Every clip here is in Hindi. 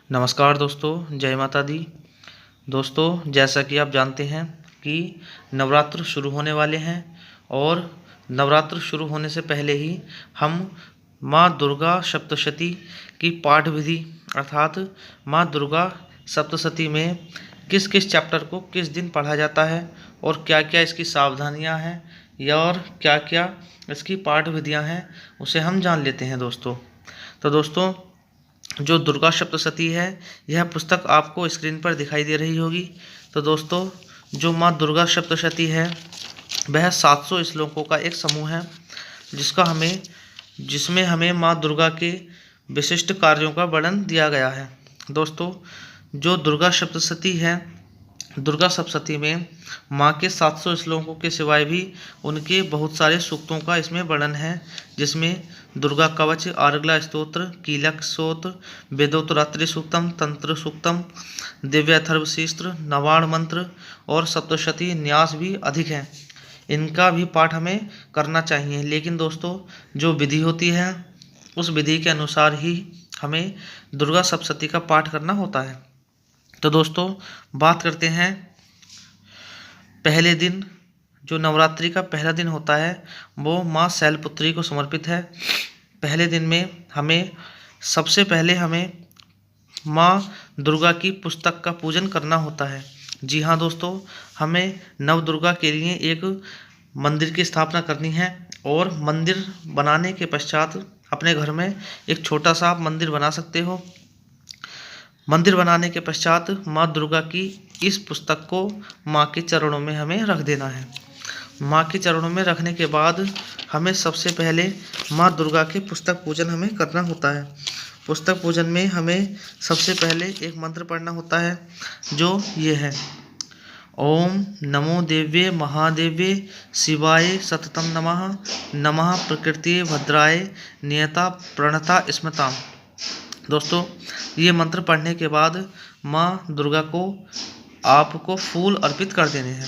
नमस्कार दोस्तों, जय माता दी। दोस्तों, जैसा कि आप जानते हैं कि नवरात्र शुरू होने वाले हैं और नवरात्र शुरू होने से पहले ही हम माँ दुर्गा सप्तशती की पाठ विधि अर्थात माँ दुर्गा सप्तशती में किस किस चैप्टर को किस दिन पढ़ा जाता है और क्या क्या इसकी सावधानियाँ हैं या और क्या क्या इसकी पाठ विधियाँ हैं, उसे हम जान लेते हैं दोस्तों। तो दोस्तों, जो दुर्गा सप्तशती है, यह पुस्तक आपको स्क्रीन पर दिखाई दे रही होगी। तो दोस्तों, जो माँ दुर्गा सप्तशती है वह 700 श्लोकों का एक समूह है जिसमें हमें माँ दुर्गा के विशिष्ट कार्यों का वर्णन दिया गया है। दोस्तों, जो दुर्गा सप्तशती है, दुर्गा सप्तशती में माँ के 700 श्लोकों के सिवाय भी उनके बहुत सारे सूक्तों का इसमें वर्णन है, जिसमें दुर्गा कवच, आर्गला स्तोत्र, कीलक स्तोत्र, वेदोत्तरात्रि सूक्तम, तंत्र सूक्तम, दिव्य अथर्वशीस्त्र, नवाण मंत्र और सप्तशती न्यास भी अधिक हैं। इनका भी पाठ हमें करना चाहिए, लेकिन दोस्तों जो विधि होती है उस विधि के अनुसार ही हमें दुर्गा सप्तशती का पाठ करना होता है। तो दोस्तों, बात करते हैं पहले दिन। जो नवरात्रि का पहला दिन होता है वो माँ शैलपुत्री को समर्पित है। पहले दिन में सबसे पहले हमें माँ दुर्गा की पुस्तक का पूजन करना होता है। जी हाँ दोस्तों, हमें नव दुर्गा के लिए एक मंदिर की स्थापना करनी है और मंदिर बनाने के पश्चात अपने घर में एक छोटा सा आप मंदिर बना सकते हो। मंदिर बनाने के पश्चात माँ दुर्गा की इस पुस्तक को माँ के चरणों में हमें रख देना है। माँ के चरणों में रखने के बाद हमें सबसे पहले माँ दुर्गा के पुस्तक पूजन हमें करना होता है। पुस्तक पूजन में हमें सबसे पहले एक मंत्र पढ़ना होता है, जो ये है: ओम नमो देव्ये महादेव्ये शिवाय सततम नमः। नमः प्रकृति भद्राय नियता प्रणता स्मृताम। दोस्तों, ये मंत्र पढ़ने के बाद माँ दुर्गा को आपको फूल अर्पित कर देने हैं।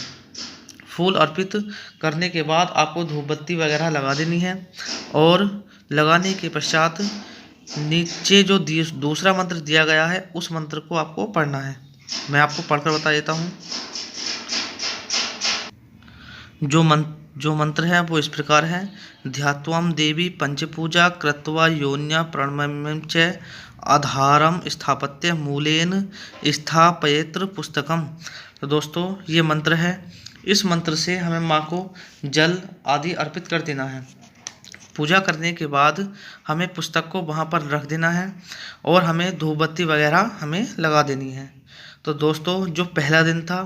फूल अर्पित करने के बाद आपको धूप बत्ती वगैरह लगा देनी है और लगाने के पश्चात नीचे जो दूसरा मंत्र दिया गया है उस मंत्र को आपको पढ़ना है। मैं आपको पढ़कर बता देता हूँ। जो मंत्र है वो इस प्रकार है: ध्यात्वाम देवी पंचपूजा कृत्वा योन्या प्रणम्यं च आधारम स्थापत्य मूलेन स्थापयेत्र पुस्तकम। तो दोस्तों, ये मंत्र है। इस मंत्र से हमें माँ को जल आदि अर्पित कर देना है। पूजा करने के बाद हमें पुस्तक को वहाँ पर रख देना है और हमें धूप बत्ती वगैरह हमें लगा देनी है। तो दोस्तों, जो पहला दिन था,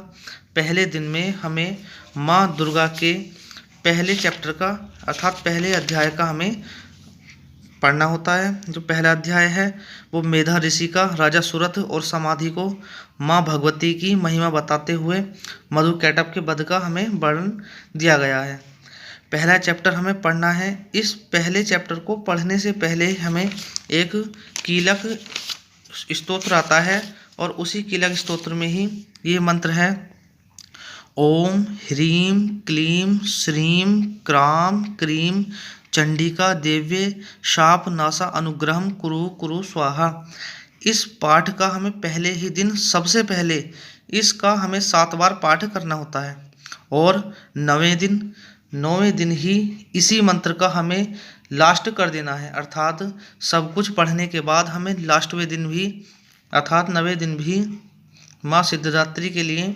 पहले दिन में हमें माँ दुर्गा के पहले चैप्टर का अर्थात पहले अध्याय का हमें पढ़ना होता है। जो पहला अध्याय है वो मेधा ऋषि का राजा सुरथ और समाधि को माँ भगवती की महिमा बताते हुए मधु कैटभ के वध का हमें वर्णन दिया गया है। पहला चैप्टर हमें पढ़ना है। इस पहले चैप्टर को पढ़ने से पहले हमें एक कीलक स्तोत्र आता है और उसी कीलक स्तोत्र में ही ये मंत्र है: ओम ह्रीं क्लीं श्रीं क्रां क्रीं चंडिका देव्ये शाप नासा अनुग्रहम कुरु कुरु स्वाहा। इस पाठ का हमें पहले ही दिन सबसे पहले इसका हमें 7 बार पाठ करना होता है और 9वें दिन ही इसी मंत्र का हमें लास्ट कर देना है। अर्थात सब कुछ पढ़ने के बाद हमें लास्टवें दिन भी अर्थात 9वें दिन भी माँ सिद्धिदात्री के लिए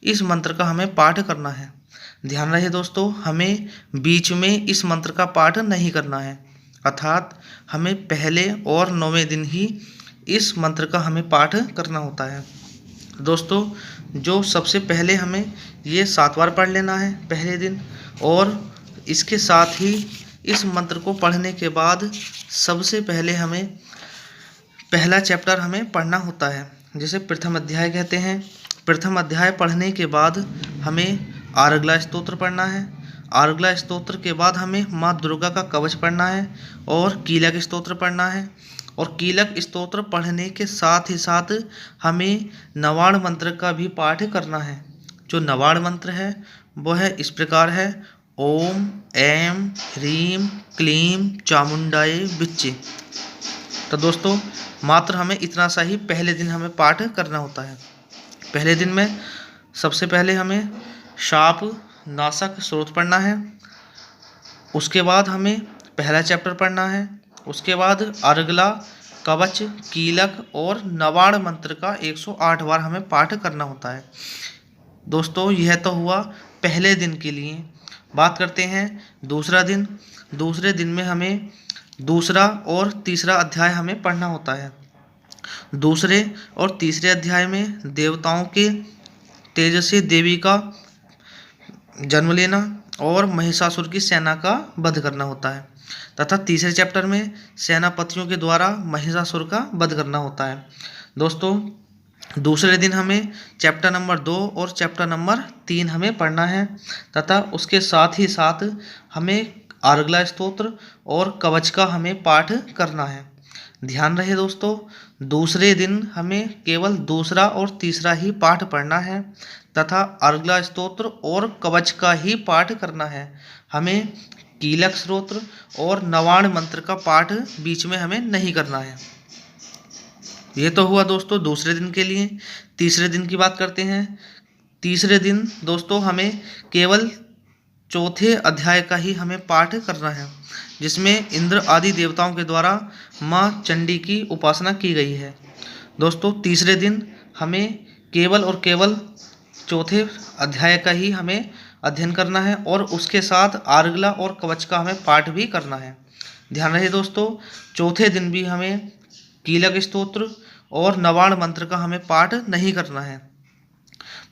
इस मंत्र का हमें पाठ करना है। ध्यान रहे दोस्तों, हमें बीच में इस मंत्र का पाठ नहीं करना है। अर्थात हमें पहले और 9वें दिन ही इस मंत्र का हमें पाठ करना होता है। दोस्तों, जो सबसे पहले हमें ये 7 बार पढ़ लेना है पहले दिन, और इसके साथ ही इस मंत्र को पढ़ने के बाद सबसे पहले हमें पहला चैप्टर हमें पढ़ना होता है, जिसे प्रथम अध्याय कहते हैं। प्रथम अध्याय पढ़ने के बाद हमें आर्गला स्तोत्र पढ़ना है। आर्गला स्तोत्र के बाद हमें माँ दुर्गा का कवच पढ़ना है और कीलक स्तोत्र पढ़ना है। और कीलक स्तोत्र पढ़ने के साथ ही साथ हमें नवाण मंत्र का भी पाठ करना है। जो नवाण मंत्र है वो है इस प्रकार है: ओम ऐं ह्रीं क्लीं चामुंडाय विच्चे। तो दोस्तों मात्र हमें इतना सा ही पहले दिन हमें पाठ करना होता है। पहले दिन में सबसे पहले हमें शाप नाशक स्रोत पढ़ना है, उसके बाद हमें पहला चैप्टर पढ़ना है, उसके बाद अर्गला, कवच, कीलक और नवाण मंत्र का 108 बार हमें पाठ करना होता है। दोस्तों यह तो हुआ पहले दिन के लिए। बात करते हैं दूसरा दिन। दूसरे दिन में हमें दूसरा और तीसरा अध्याय हमें पढ़ना होता है। दूसरे और तीसरे अध्याय में देवताओं के तेजस्वी देवी का जन्म लेना और महिषासुर की सेना का वध करना होता है, तथा तीसरे चैप्टर में सेनापतियों के द्वारा महिषासुर का वध करना होता है। दोस्तों दूसरे दिन हमें चैप्टर नंबर 2 और चैप्टर नंबर 3 हमें पढ़ना है, तथा उसके साथ ही साथ हमें अर्गला स्तोत्र और कवच का हमें पाठ करना है। ध्यान रहे दोस्तों, दूसरे दिन हमें केवल दूसरा और तीसरा ही पाठ पढ़ना है तथा अर्गला स्तोत्र और कवच का ही पाठ करना है। हमें कीलक स्तोत्र और नवाण मंत्र का पाठ बीच में हमें नहीं करना है। ये तो हुआ दोस्तों दूसरे दिन के लिए। तीसरे दिन की बात करते हैं। तीसरे दिन दोस्तों हमें केवल चौथे अध्याय का ही हमें पाठ करना है, जिसमें इंद्र आदि देवताओं के द्वारा माँ चंडी की उपासना की गई है। दोस्तों तीसरे दिन हमें केवल और केवल चौथे अध्याय का ही हमें अध्ययन करना है और उसके साथ अर्गला और कवच का हमें पाठ भी करना है। ध्यान रहे दोस्तों, चौथे दिन भी हमें कीलक स्तोत्र और नवाण मंत्र का हमें पाठ नहीं करना है।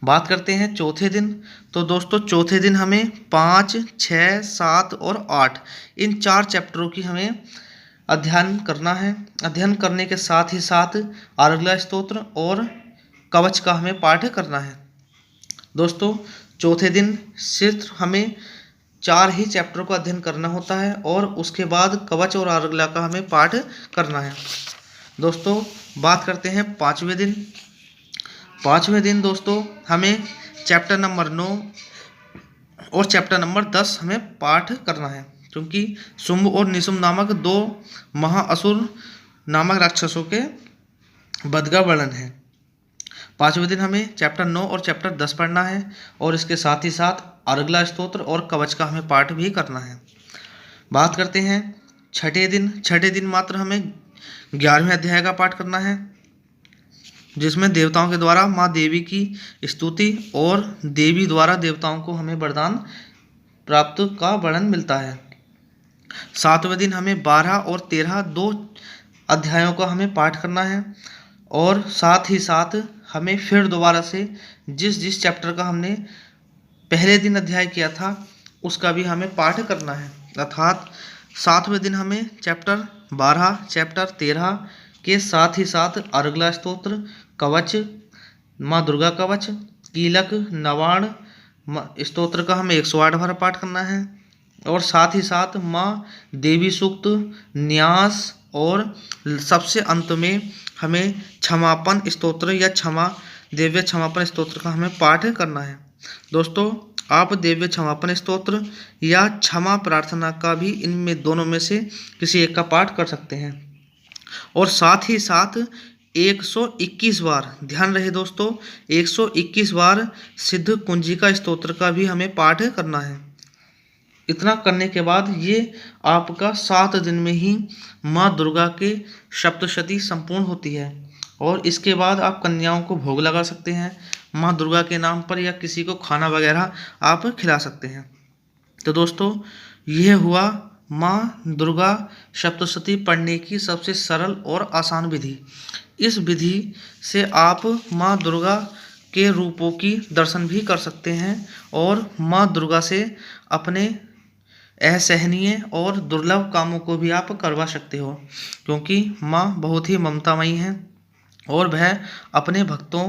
बात करते हैं चौथे दिन। तो दोस्तों चौथे दिन हमें 5, 6, 7 और 8 इन 4 चैप्टरों की हमें अध्ययन करना है। अध्ययन करने के साथ ही साथ अर्गला स्तोत्र और कवच का हमें पाठ करना है। दोस्तों चौथे दिन सिर्फ हमें 4 ही चैप्टर का अध्ययन करना होता है और उसके बाद कवच और अर्गला का हमें पाठ करना है। दोस्तों बात करते हैं पाँचवें दिन। पाँचवें दिन दोस्तों हमें चैप्टर नंबर 9 और चैप्टर नंबर 10 हमें पाठ करना है, क्योंकि शुंभ और निशुंभ नामक 2 महाअसुर नामक राक्षसों के वध का वर्णन है। पाँचवें दिन हमें चैप्टर 9 और चैप्टर 10 पढ़ना है और इसके साथ ही साथ अर्गला स्तोत्र और कवच का हमें पाठ भी करना है। बात करते हैं छठे दिन। छठे दिन मात्र हमें 11वें अध्याय का पाठ करना है, जिसमें देवताओं के द्वारा माँ देवी की स्तुति और देवी द्वारा देवताओं को हमें वरदान प्राप्त का वर्णन मिलता है। सातवें दिन हमें 12 और 13 2 अध्यायों का हमें पाठ करना है और साथ ही साथ हमें फिर दोबारा से जिस चैप्टर का हमने पहले दिन अध्याय किया था उसका भी हमें पाठ करना है। अर्थात सातवें दिन हमें चैप्टर 12, चैप्टर 13 के साथ ही साथ अर्गला स्तोत्र, कवच, माँ दुर्गा कवच, कीलक, नवाण स्तोत्र का हमें 108 बार पाठ करना है और साथ ही साथ माँ देवी सूक्त, न्यास और सबसे अंत में हमें क्षमापन स्तोत्र या दिव्य क्षमापन स्तोत्र का हमें पाठ करना है। दोस्तों आप दिव्य क्षमापन स्तोत्र या क्षमा प्रार्थना का भी इनमें दोनों में से किसी एक का पाठ कर सकते हैं और साथ ही साथ 121 बार, ध्यान रहे दोस्तों, 121 बार सिद्ध कुंजिका स्तोत्र का भी हमें पाठ करना है। इतना करने के बाद ये आपका 7 दिन में ही माँ दुर्गा के सप्तशती संपूर्ण होती है और इसके बाद आप कन्याओं को भोग लगा सकते हैं माँ दुर्गा के नाम पर या किसी को खाना वगैरह आप खिला सकते हैं। तो दोस्तों यह हुआ माँ दुर्गा सप्तशती पढ़ने की सबसे सरल और आसान विधि। इस विधि से आप माँ दुर्गा के रूपों की दर्शन भी कर सकते हैं और माँ दुर्गा से अपने असहनीय और दुर्लभ कामों को भी आप करवा सकते हो, क्योंकि माँ बहुत ही ममतामयी हैं और वह अपने भक्तों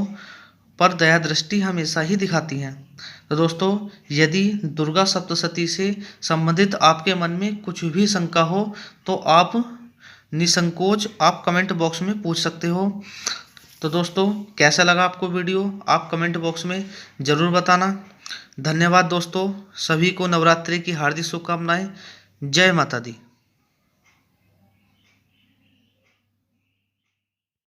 पर दया दृष्टि हमेशा ही दिखाती हैं। तो दोस्तों यदि दुर्गा सप्तशती से संबंधित आपके मन में कुछ भी शंका हो तो आप निसंकोच आप कमेंट बॉक्स में पूछ सकते हो। तो दोस्तों कैसा लगा आपको वीडियो आप कमेंट बॉक्स में ज़रूर बताना। धन्यवाद दोस्तों, सभी को नवरात्रि की हार्दिक शुभकामनाएं। जय माता दी।